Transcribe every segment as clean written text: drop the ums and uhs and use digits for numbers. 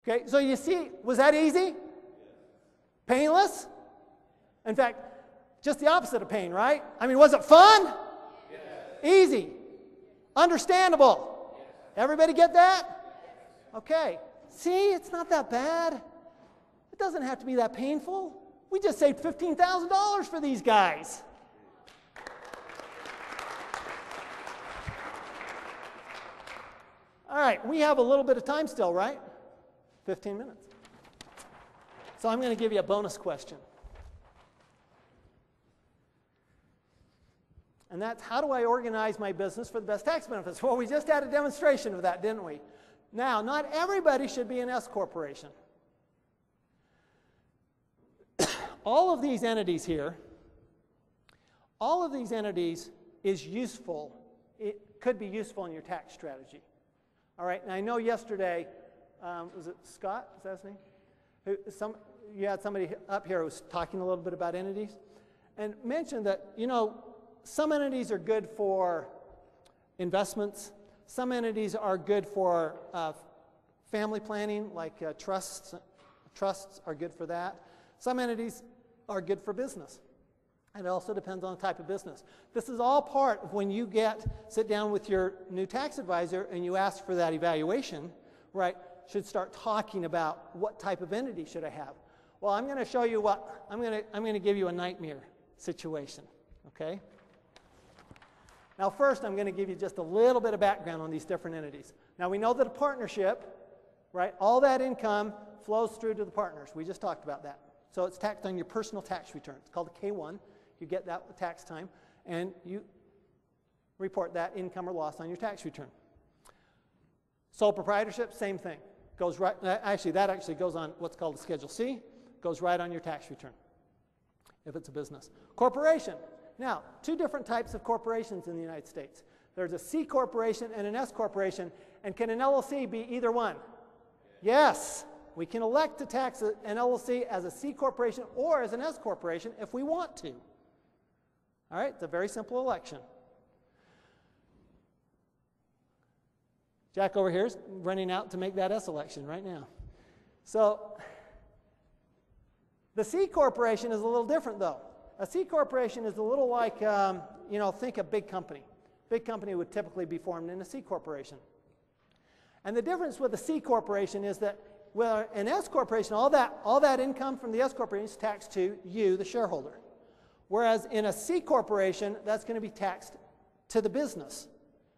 Okay, so you see, was that easy? Painless? In fact, just the opposite of pain, right? I mean, was it fun? Yes. Easy. Understandable. Yes. Everybody get that? Okay. See, it's not that bad. It doesn't have to be that painful. We just saved $15,000 for these guys. All right, we have a little bit of time still, right? 15 minutes. So I'm going to give you a bonus question. And that's, how do I organize my business for the best tax benefits? Well, we just had a demonstration of that, didn't we? Now, not everybody should be an S corporation. All of these entities here, all of these entities is useful. It could be useful in your tax strategy. All right, and I know yesterday, was it Scott, is that his name? You had somebody up here who was talking a little bit about entities and mentioned that, you know, some entities are good for investments. Some entities are good for family planning, like trusts. Trusts are good for that. Some entities are good for business. And it also depends on the type of business. This is all part of when you sit down with your new tax advisor and you ask for that evaluation, right? Should start talking about what type of entity should I have. Well, I'm going to show you what, I'm going to give you a nightmare situation, okay? Now first I'm going to give you just a little bit of background on these different entities. Now we know that a partnership, right, all that income flows through to the partners. We just talked about that. So it's taxed on your personal tax return. It's called a K-1. You get that with tax time, and you report that income or loss on your tax return. Sole proprietorship, same thing. Goes right, that actually goes on what's called a Schedule C, goes right on your tax return if it's a business. Corporation. Now, two different types of corporations in the United States. There's a C corporation and an S corporation, and can an LLC be either one? Yes. We can elect to tax an LLC as a C corporation or as an S corporation if we want to. All right, it's a very simple election. Jack over here is running out to make that S election right now. So the C corporation is a little different, though. A C corporation is a little like, you know, think a big company. Big company would typically be formed in a C corporation. And the difference with a C corporation is that with an S corporation, all that income from the S corporation is taxed to you, the shareholder. Whereas in a C corporation, that's going to be taxed to the business.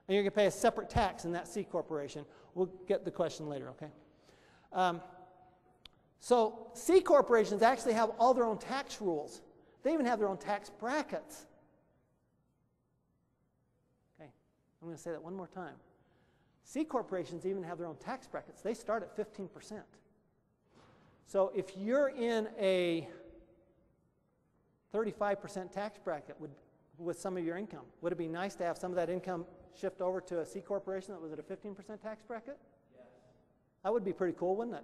And you're going to pay a separate tax in that C corporation. We'll get the question later, okay? So C corporations actually have all their own tax rules. They even have their own tax brackets. Okay, I'm going to say that one more time. C corporations even have their own tax brackets. They start at 15%. So if you're in a 35% tax bracket with some of your income, would it be nice to have some of that income shift over to a C corporation that was at a 15% tax bracket? Yes. That would be pretty cool, wouldn't it?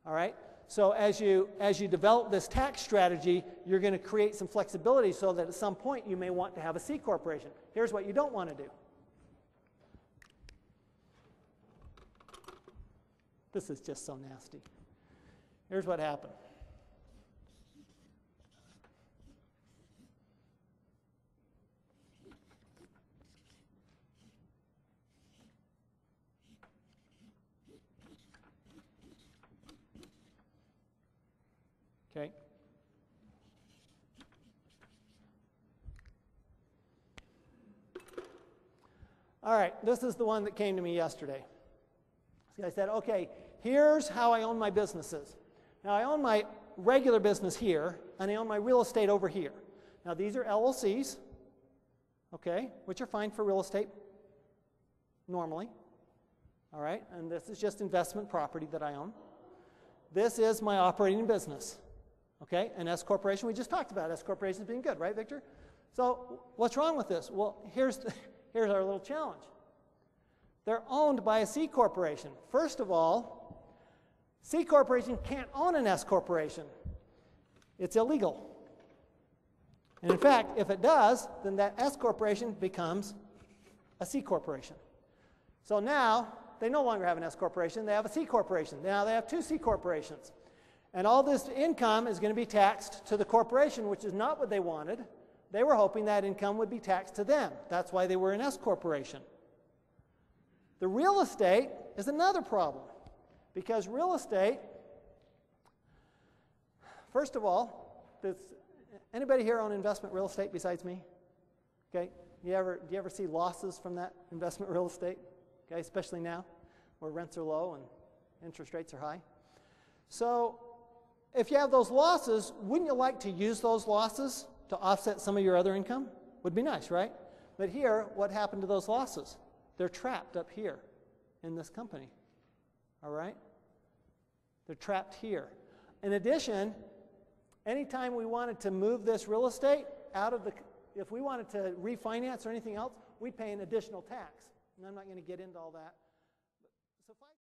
All right. So as you develop this tax strategy, you're going to create some flexibility so that at some point you may want to have a C corporation. Here's what you don't want to do. This is just so nasty. Here's what happened. Okay. All right, this is the one that came to me yesterday. So I said, okay, here's how I own my businesses. Now, I own my regular business here, and I own my real estate over here. Now, these are LLCs, okay, which are fine for real estate normally. All right, and this is just investment property that I own. This is my operating business. Okay, an S corporation, we just talked about S corporations being good, right, Victor? So what's wrong with this? Well, here's our little challenge. They're owned by a C corporation. First of all, C corporation can't own an S corporation. It's illegal. And in fact, if it does, then that S corporation becomes a C corporation. So now, they no longer have an S corporation, they have a C corporation. Now they have 2 C corporations. And all this income is going to be taxed to the corporation, which is not what they wanted. They were hoping that income would be taxed to them. That's why they were an S corporation. The real estate is another problem, because real estate, first of all, does anybody here own investment real estate besides me? Okay, do you ever see losses from that investment real estate? Okay, especially now, where rents are low and interest rates are high. So, if you have those losses, wouldn't you like to use those losses to offset some of your other income? Would be nice, right? But here, what happened to those losses? They're trapped up here in this company. All right? They're trapped here. In addition, anytime we wanted to move this real estate out of the, if we wanted to refinance or anything else, we'd pay an additional tax. And I'm not going to get into all that.